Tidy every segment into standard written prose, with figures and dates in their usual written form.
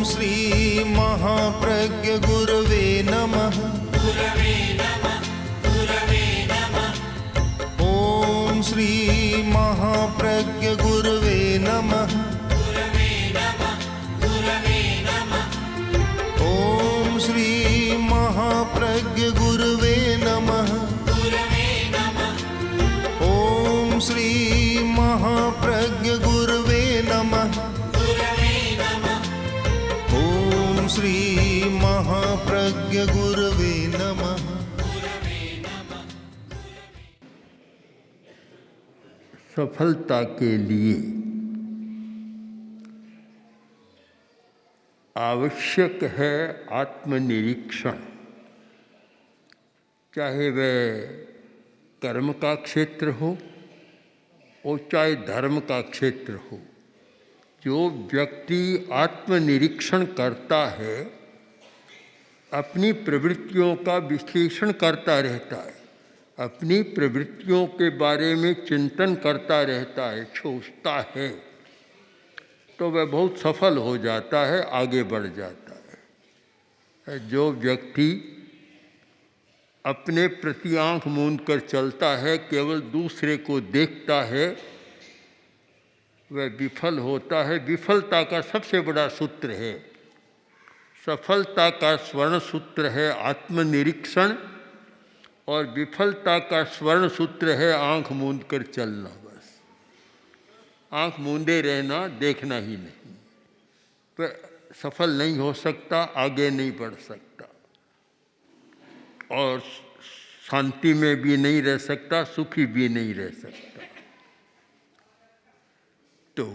श्री महाप्रज्ञ गुरवे नमः। ओम श्री महाप्रज्ञ गुरवे नमः। ओम श्री महाप्रज्ञ गुरवे नमः। ओम श्री महाप्रज्ञ गुरवे नमः। ओम श्री महाप्रज्ञ गुरवे नमः। सफलता के लिए आवश्यक है आत्मनिरीक्षण, चाहे वह कर्म का क्षेत्र हो और चाहे धर्म का क्षेत्र हो। जो व्यक्ति आत्मनिरीक्षण करता है, अपनी प्रवृत्तियों का विश्लेषण करता रहता है, अपनी प्रवृत्तियों के बारे में चिंतन करता रहता है, सोचता है, तो वह बहुत सफल हो जाता है, आगे बढ़ जाता है। जो व्यक्ति अपने प्रति आँख मूंद कर चलता है, केवल दूसरे को देखता है, वह विफल होता है। विफलता का सबसे बड़ा सूत्र है, सफलता का स्वर्ण सूत्र है आत्मनिरीक्षण, और विफलता का स्वर्ण सूत्र है आँख मूंद कर चलना। बस आँख मूंदे रहना, देखना ही नहीं, वह सफल नहीं हो सकता, आगे नहीं बढ़ सकता, और शांति में भी नहीं रह सकता, सुखी भी नहीं रह सकता। तो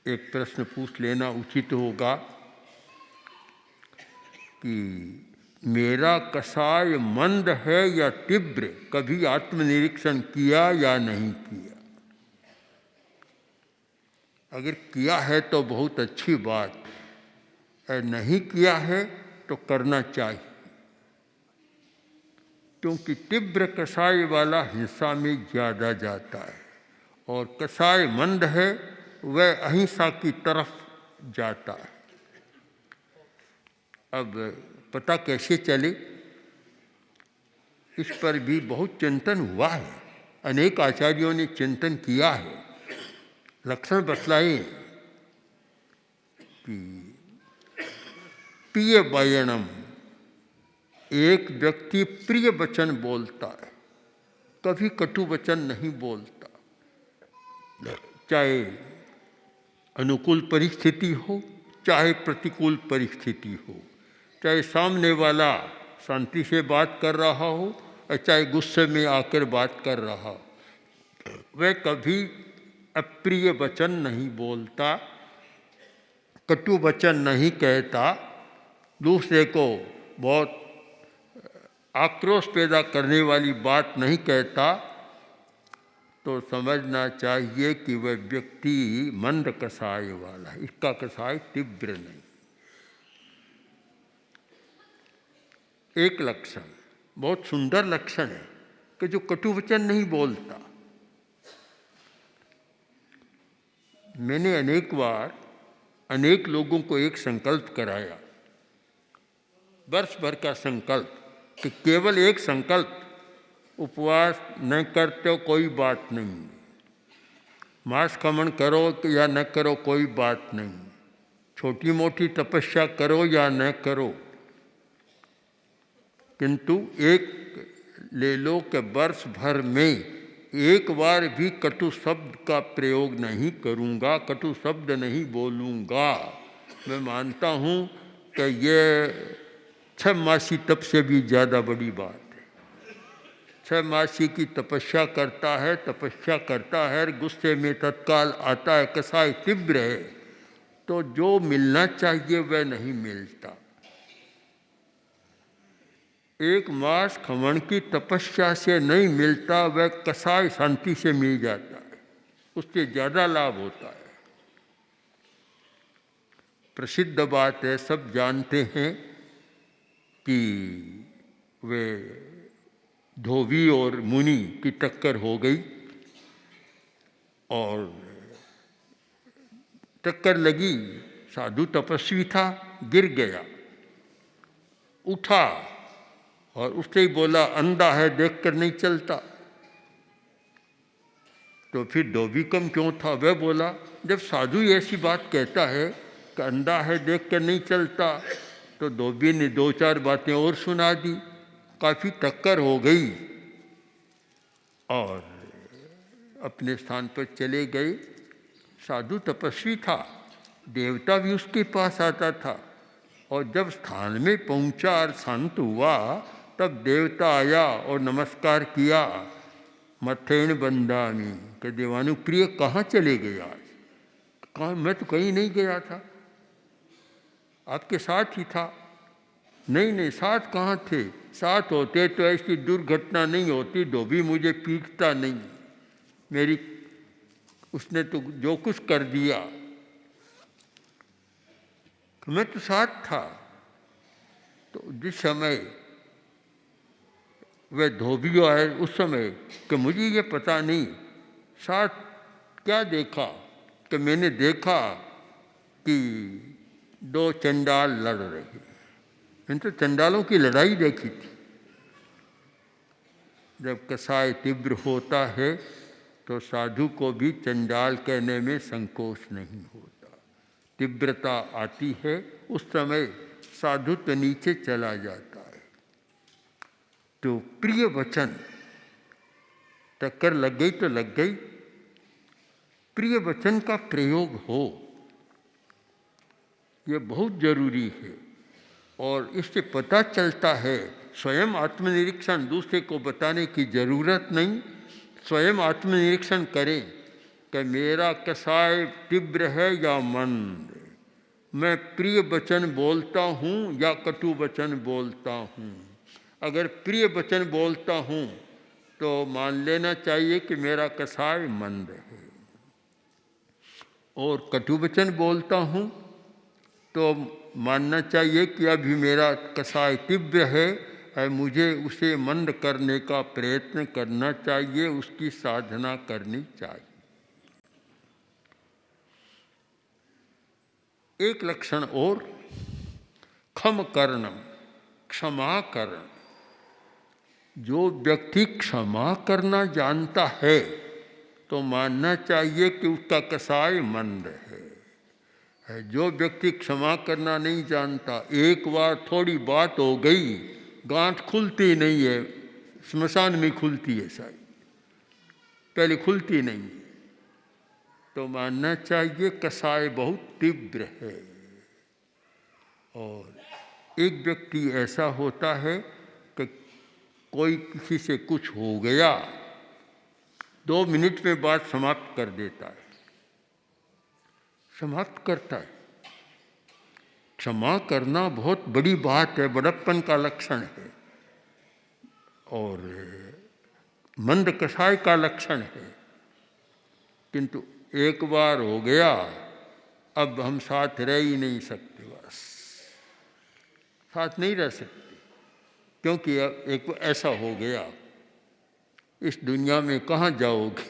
एक प्रश्न पूछ लेना उचित होगा कि मेरा कषाय मंद है या तीव्र? कभी आत्मनिरीक्षण किया या नहीं किया? अगर किया है तो बहुत अच्छी बात है, नहीं किया है तो करना चाहिए, क्योंकि तीव्र कषाय वाला हिंसा में ज़्यादा जाता है, और कषाय मंद है वह अहिंसा की तरफ जाता है। अब पता कैसे चले, इस पर भी बहुत चिंतन हुआ है, अनेक आचार्यों ने चिंतन किया है, लक्षण बतलाए कि प्रिय वचनम, एक व्यक्ति प्रिय वचन बोलता है, कभी कटु वचन नहीं बोलता, चाहे अनुकूल परिस्थिति हो चाहे प्रतिकूल परिस्थिति हो, चाहे सामने वाला शांति से बात कर रहा हो और चाहे गुस्से में आकर बात कर रहा हो, वह कभी अप्रिय वचन नहीं बोलता, कटु वचन नहीं कहता, दूसरे को बहुत आक्रोश पैदा करने वाली बात नहीं कहता। तो समझना चाहिए कि वह व्यक्ति मंद कषाय वाला है, इसका कषाय तीव्र नहीं। एक लक्षण, बहुत सुंदर लक्षण है कि जो कटु वचन नहीं बोलता। मैंने अनेक बार अनेक लोगों को एक संकल्प कराया, वर्ष भर का संकल्प, कि केवल एक संकल्प, उपवास न करते हो कोई बात नहीं, मांस खमन करो या न करो कोई बात नहीं, छोटी मोटी तपस्या करो या न करो, किंतु एक ले लो कि वर्ष भर में एक बार भी कटु शब्द का प्रयोग नहीं करूँगा, कटु शब्द नहीं बोलूँगा। मैं मानता हूँ कि ये 6 मासी तप से भी ज़्यादा बड़ी बात है। 6 मासी की तपस्या करता है, गुस्से में तत्काल आता है, कषाय तीव्र है, तो जो मिलना चाहिए वह नहीं मिलता। एक मास खमन की तपस्या से नहीं मिलता, वह कषाय शांति से मिल जाता है, उससे ज़्यादा लाभ होता है। प्रसिद्ध बात है, सब जानते हैं कि वे धोबी और मुनि की टक्कर हो गई और टक्कर लगी, साधु तपस्वी था, गिर गया, उठा और उससे ही बोला अंधा है देखकर नहीं चलता। तो फिर धोबी कम क्यों था? वह बोला जब साधु ऐसी बात कहता है कि अंधा है देखकर नहीं चलता, तो धोबी ने दो चार बातें और सुना दी। काफ़ी टक्कर हो गई और अपने स्थान पर चले गए। साधु तपस्वी था, देवता भी उसके पास आता था, और जब स्थान में पहुंचा और शांत हुआ तब देवता आया और नमस्कार किया। मथेन बंदामी के देवानु प्रिय कहाँ चले गए आज? कहाँ? मैं तो कहीं नहीं गया था, आपके साथ ही था। नहीं नहीं, साथ कहाँ थे? साथ होते तो ऐसी दुर्घटना नहीं होती, धोबी मुझे पीटता नहीं। मेरी उसने तो जो कुछ कर दिया, मैं तो साथ था। तो जिस समय वह धोबी आए उस समय कि मुझे ये पता नहीं साथ क्या देखा, कि मैंने देखा कि दो चंडाल लड़ रहे। मैंने तो चंडालों की लड़ाई देखी थी। जब कसाय तीव्र होता है तो साधु को भी चंडाल कहने में संकोच नहीं होता। तीव्रता आती है उस समय साधु तो नीचे चला जाता है। तो प्रिय वचन, टक्कर लग गई तो लग गई, प्रिय वचन का प्रयोग हो, ये बहुत जरूरी है। और इससे पता चलता है, स्वयं आत्मनिरीक्षण, दूसरे को बताने की जरूरत नहीं, स्वयं आत्मनिरीक्षण करें कि मेरा कसाय तीव्र है या मंद, मैं प्रिय वचन बोलता हूँ या कटु वचन बोलता हूँ। अगर प्रिय वचन बोलता हूँ तो मान लेना चाहिए कि मेरा कसाय मंद है, और कटु वचन बोलता हूँ तो मानना चाहिए कि अभी मेरा कसाय तीव्र है और मुझे उसे मंद करने का प्रयत्न करना चाहिए, उसकी साधना करनी चाहिए। एक लक्षण और, क्षम करणम, क्षमा करण। जो व्यक्ति क्षमा करना जानता है तो मानना चाहिए कि उसका कसाय मंद है। जो व्यक्ति क्षमा करना नहीं जानता, एक बार थोड़ी बात हो गई, गांठ खुलती नहीं है, स्मशान में खुलती है शायद, पहले खुलती नहीं है, तो मानना चाहिए कसाय बहुत तीव्र है। और एक व्यक्ति ऐसा होता है कि कोई किसी से कुछ हो गया, 2 मिनट में बात समाप्त कर देता है, समाप्त करता है। क्षमा करना बहुत बड़ी बात है, बड़प्पन का लक्षण है और मंद कसाय का लक्षण है। किंतु एक बार हो गया, अब हम साथ रह ही नहीं सकते, बस साथ नहीं रह सकते, क्योंकि अब एक ऐसा हो गया। इस दुनिया में कहाँ जाओगे?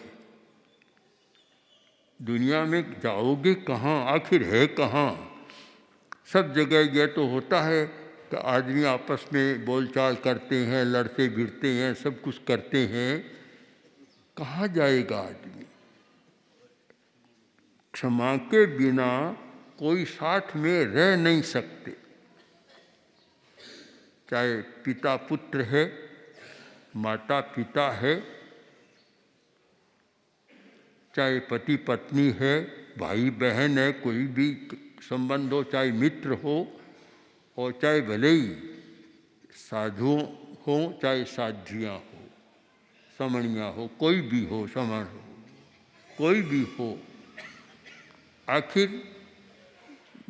दुनिया में जाओगे कहाँ? आखिर है कहाँ? सब जगह यह तो होता है कि आदमी आपस में बोलचाल करते हैं, लड़ते भिड़ते हैं, सब कुछ करते हैं, कहाँ जाएगा आदमी? क्षमा के बिना कोई साथ में रह नहीं सकते। चाहे पिता पुत्र है, माता पिता है, चाहे पति पत्नी है, भाई बहन है, कोई भी संबंध हो, चाहे मित्र हो, और चाहे भले ही साधु हो चाहे साध्वियाँ हो, समणियाँ हो, कोई भी हो, समण हो, कोई भी हो, आखिर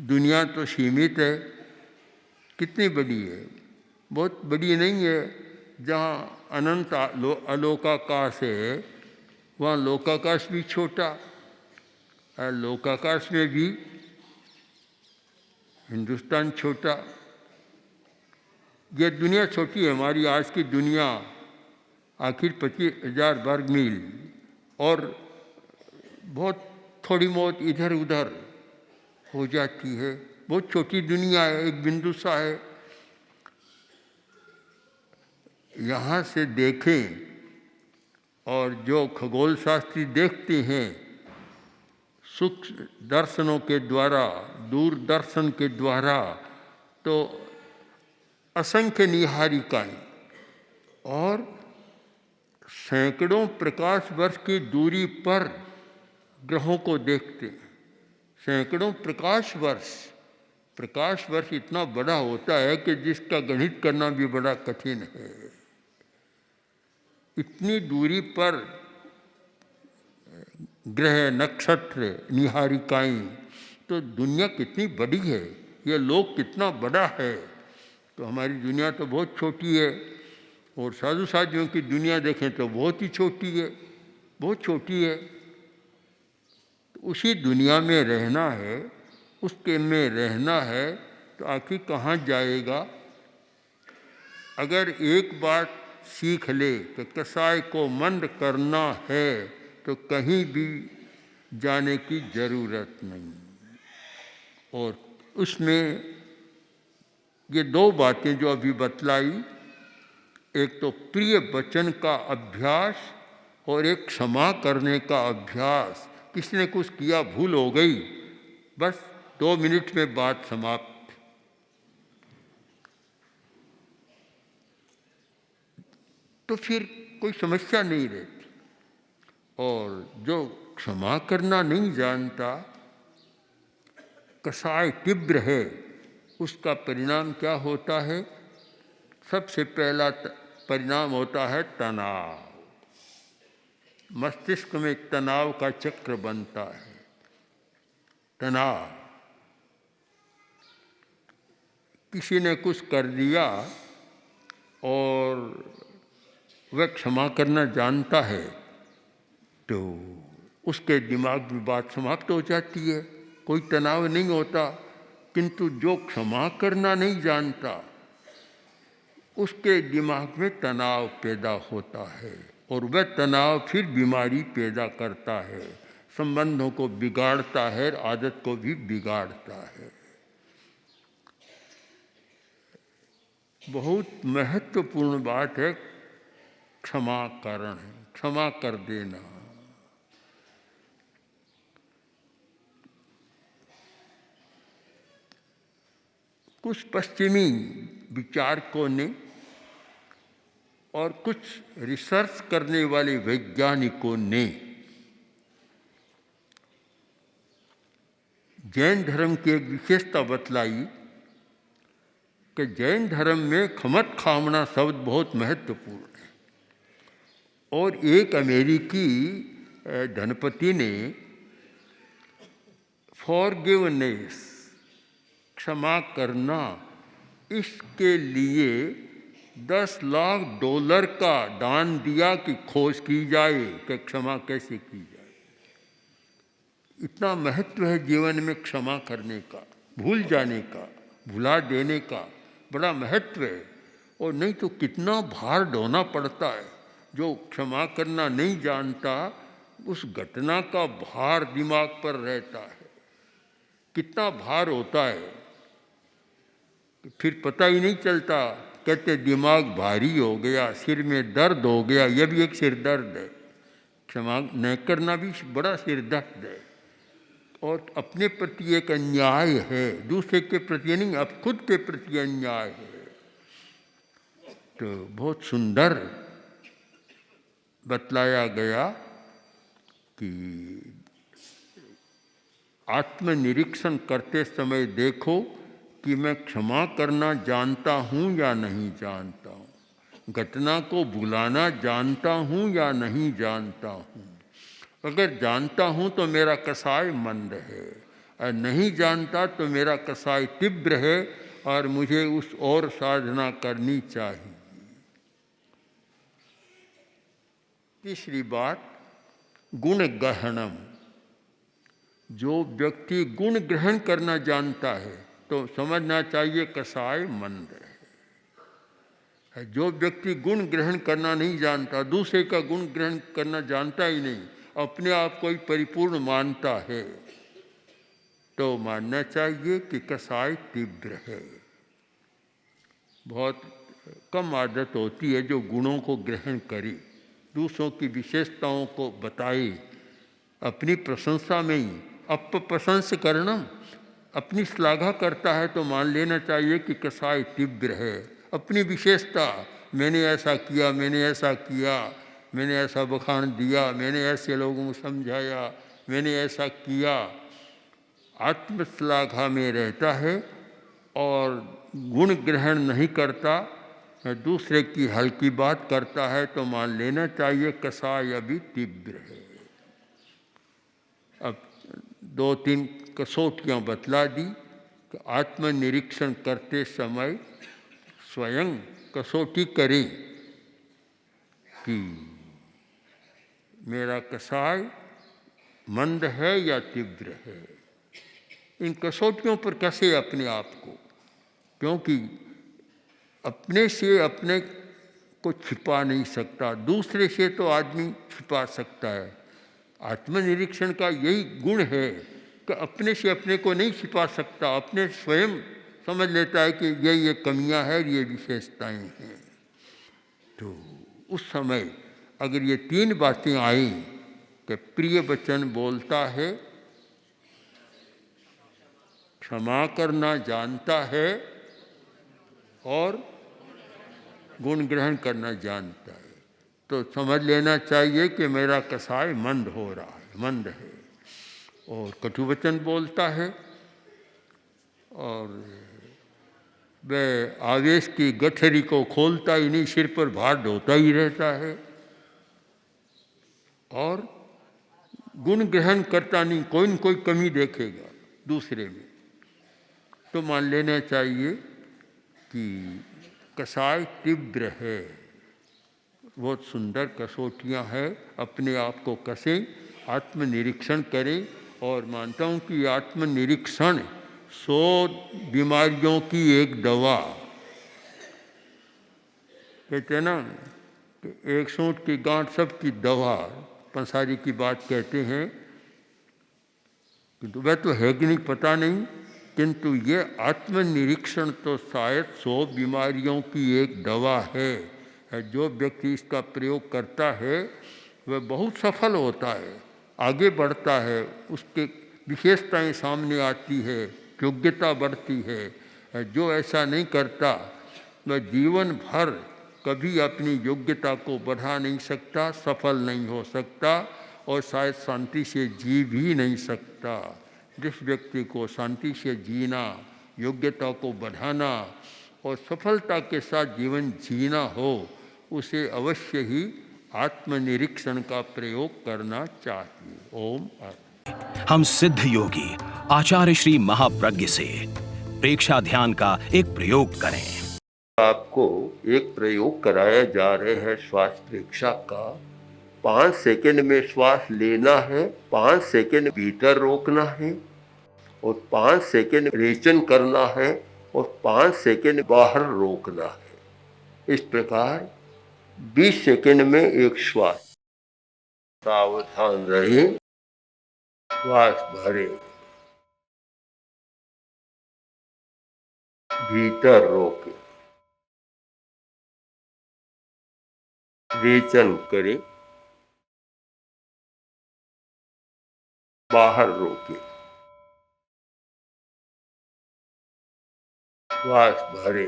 दुनिया तो सीमित है। कितनी बड़ी है? बहुत बड़ी नहीं है। जहाँ अनंत अलोकाकाश है वहाँ लोकाकाश भी छोटा, और लोकाकाश में भी हिंदुस्तान छोटा। ये दुनिया छोटी है, हमारी आज की दुनिया आखिर 25,000 वर्ग मील और बहुत थोड़ी बहुत इधर उधर हो जाती है। बहुत छोटी दुनिया है, एक बिंदु सा है। यहाँ से देखें और जो खगोल शास्त्री देखते हैं सूक्ष्म दर्शनों के द्वारा, दूरदर्शन के द्वारा, तो असंख्य निहारिकाएं और सैकड़ों प्रकाश वर्ष की दूरी पर ग्रहों को देखते हैं। सैकड़ों प्रकाश वर्ष इतना बड़ा होता है कि जिसका गणित करना भी बड़ा कठिन है। इतनी दूरी पर ग्रह, नक्षत्र, निहारिकाएं, तो दुनिया कितनी बड़ी है, ये लोक कितना बड़ा है। तो हमारी दुनिया तो बहुत छोटी है, और साधु साधियों की दुनिया देखें तो बहुत ही छोटी है, बहुत छोटी है। तो उसी दुनिया में रहना है, उसके में रहना है, तो आखिर कहाँ जाएगा। अगर एक बात सीख ले कि कसाय को मंद करना है तो कहीं भी जाने की जरूरत नहीं। और उसमें ये दो बातें जो अभी बतलाई, एक तो प्रिय वचन का अभ्यास और एक क्षमा करने का अभ्यास। किसी ने कुछ किया, भूल हो गई, बस 2 मिनट में बात समाप्त। तो फिर कोई समस्या नहीं रहती। और जो क्षमा करना नहीं जानता, कसाय तीव्र है, उसका परिणाम क्या होता है। सबसे पहला परिणाम होता है तनाव। मस्तिष्क में तनाव का चक्र बनता है। तनाव, किसी ने कुछ कर दिया और वह क्षमा करना जानता है तो उसके दिमाग में बात समाप्त हो जाती है, कोई तनाव नहीं होता। किंतु जो क्षमा करना नहीं जानता, उसके दिमाग में तनाव पैदा होता है, और वह तनाव फिर बीमारी पैदा करता है, संबंधों को बिगाड़ता है, आदत को भी बिगाड़ता है। बहुत महत्वपूर्ण बात है क्षमा करण, क्षमा कर देना। कुछ पश्चिमी विचारकों ने और कुछ रिसर्च करने वाले वैज्ञानिकों ने जैन धर्म की एक विशेषता बतलाई कि जैन धर्म में खमत खामना शब्द बहुत महत्वपूर्ण है। और एक अमेरिकी धनपति ने फॉरगिवनेस, क्षमा करना, इसके लिए $10 लाख का दान दिया कि खोज की जाए कि क्षमा कैसे की जाए। इतना महत्व है जीवन में क्षमा करने का, भूल जाने का, भुला देने का बड़ा महत्व है। और नहीं तो कितना भार ढोना पड़ता है। जो क्षमा करना नहीं जानता, उस घटना का भार दिमाग पर रहता है। कितना भार होता है, फिर पता ही नहीं चलता। कहते दिमाग भारी हो गया, सिर में दर्द हो गया, यह भी एक सिर दर्द है। क्षमा न करना भी बड़ा सिर दर्द है, और अपने प्रति एक अन्याय है, दूसरे के प्रति नहीं, अब खुद के प्रति अन्याय है। तो बहुत सुंदर बतलाया गया कि आत्मनिरीक्षण करते समय देखो कि मैं क्षमा करना जानता हूँ या नहीं जानता हूँ, घटना को भुलाना जानता हूँ या नहीं जानता हूँ। अगर जानता हूँ तो मेरा कसाय मंद है, और नहीं जानता तो मेरा कसाय तीव्र है, और मुझे उस और साधना करनी चाहिए। तीसरी बात, गुण ग्रहणम। जो व्यक्ति गुण ग्रहण करना जानता है तो समझना चाहिए कसाय मंद है। जो व्यक्ति गुण ग्रहण करना नहीं जानता, दूसरे का गुण ग्रहण करना जानता ही नहीं, अपने आप को ही परिपूर्ण मानता है, तो मानना चाहिए कि कसाय तीव्र है। बहुत कम आदत होती है जो गुणों को ग्रहण करे, दूसरों की विशेषताओं को बताए, अपनी प्रशंसा में ही अपप्रशंस करना, अपनी श्लाघा करता है तो मान लेना चाहिए कि कसाय तीव्र है। अपनी विशेषता, मैंने ऐसा किया, मैंने ऐसा किया, मैंने ऐसा बखान दिया, मैंने ऐसे लोगों को समझाया, मैंने ऐसा किया, आत्मश्लाघा में रहता है और गुण ग्रहण नहीं करता, दूसरे की हल्की बात करता है तो मान लेना चाहिए कसाय अभी तीव्र है। अब 2-3 कसौटियाँ बतला दी कि आत्मनिरीक्षण करते समय स्वयं कसौटी करें कि मेरा कसाय मंद है या तीव्र है। इन कसौटियों पर कसे अपने आप को, क्योंकि अपने से अपने को छिपा नहीं सकता, दूसरे से तो आदमी छिपा सकता है। आत्मनिरीक्षण का यही गुण है कि अपने से अपने को नहीं छिपा सकता, अपने स्वयं समझ लेता है कि ये कमियां हैं, ये विशेषताएं हैं। तो उस समय अगर ये 3 बातें आई कि प्रिय वचन बोलता है, क्षमा करना जानता है और गुण ग्रहण करना जानता है, तो समझ लेना चाहिए कि मेरा कसाय मंद हो रहा है, मंद है। और कटुवचन बोलता है और वह आवेश की गठरी को खोलता ही नहीं, सिर पर भार ढोता ही रहता है और गुण ग्रहण करता नहीं, कोई न कोई कमी देखेगा दूसरे में, तो मान लेना चाहिए कि कसाय तीव्र है। बहुत सुंदर कसौटियाँ हैं, अपने आप को कसें, आत्मनिरीक्षण करें। और मानता हूँ कि आत्मनिरीक्षण 100 बीमारियों की एक दवा। कहते हैं ना कि एक सूंठ की गांठ सबकी दवा, पंसारी की बात कहते हैं, किंतु वह तो है कि नहीं पता नहीं, किंतु ये आत्मनिरीक्षण तो शायद 100 बीमारियों की एक दवा है। जो व्यक्ति इसका प्रयोग करता है वह बहुत सफल होता है, आगे बढ़ता है, उसके विशेषताएं सामने आती है, योग्यता बढ़ती है। जो ऐसा नहीं करता वह जीवन भर कभी अपनी योग्यता को बढ़ा नहीं सकता, सफल नहीं हो सकता और शायद शांति से जी भी नहीं सकता। जिस व्यक्ति को शांति से जीना, योग्यता को बढ़ाना और सफलता के साथ जीवन जीना हो, उसे अवश्य ही आत्मनिरीक्षण का प्रयोग करना चाहिए। ओम। हम सिद्ध योगी आचार्य श्री महाप्रज्ञ से प्रेक्षा ध्यान का एक प्रयोग करें। आपको एक प्रयोग कराया जा रहे हैं श्वास प्रेक्षा का। 5 सेकंड में श्वास लेना है, 5 सेकंड भीतर रोकना है और 5 सेकंड रेचन करना है और 5 सेकंड बाहर रोकना है। इस प्रकार 20 सेकंड में एक श्वास। सावधान रहे, श्वास भरे, भीतर रोके, रेचन करे, बाहर रोके, श्वास भरे,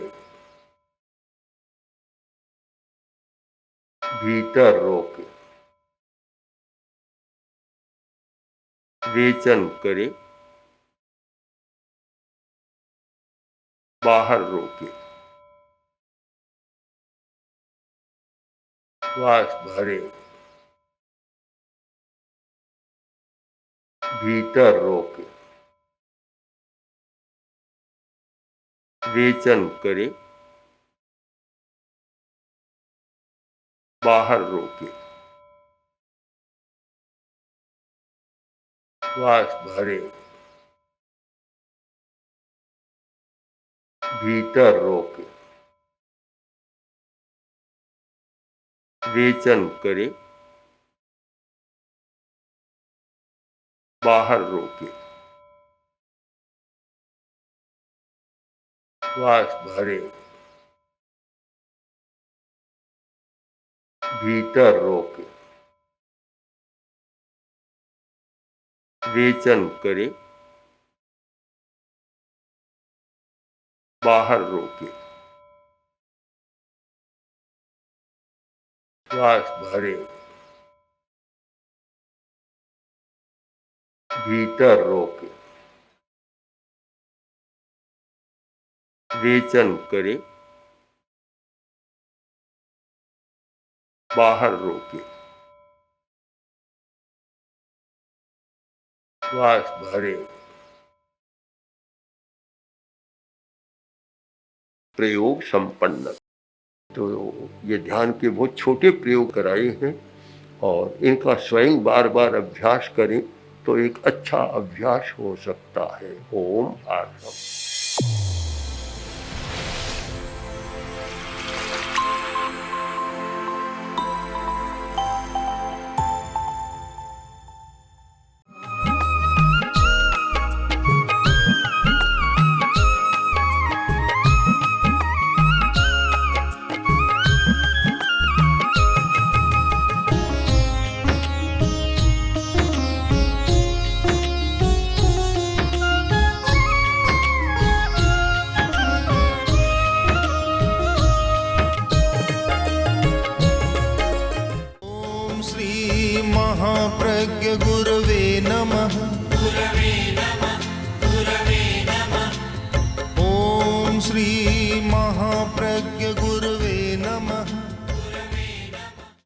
भीतर रोके, रेचन करे, बाहर रोके, श्वास भरे, भीतर रोके, रेचन करे, बाहर रोके, श्वास भरे, भीतर रोके, रेचन करे, बाहर रोके। श्वास भरे, भीतर रोके, रेचन करे, बाहर रोके, श्वास भरे, भीतर रोके, रेचन करे, बाहर रोके, श्वास भरे। प्रयोग संपन्न। तो ये ध्यान के बहुत छोटे प्रयोग कराए हैं और इनका स्वयं बार बार अभ्यास करें तो एक अच्छा अभ्यास हो सकता है। ओम आसम। ॐ श्री महाप्रज्ञ गुरवे नमः। ॐ श्री महाप्रज्ञ गुरवे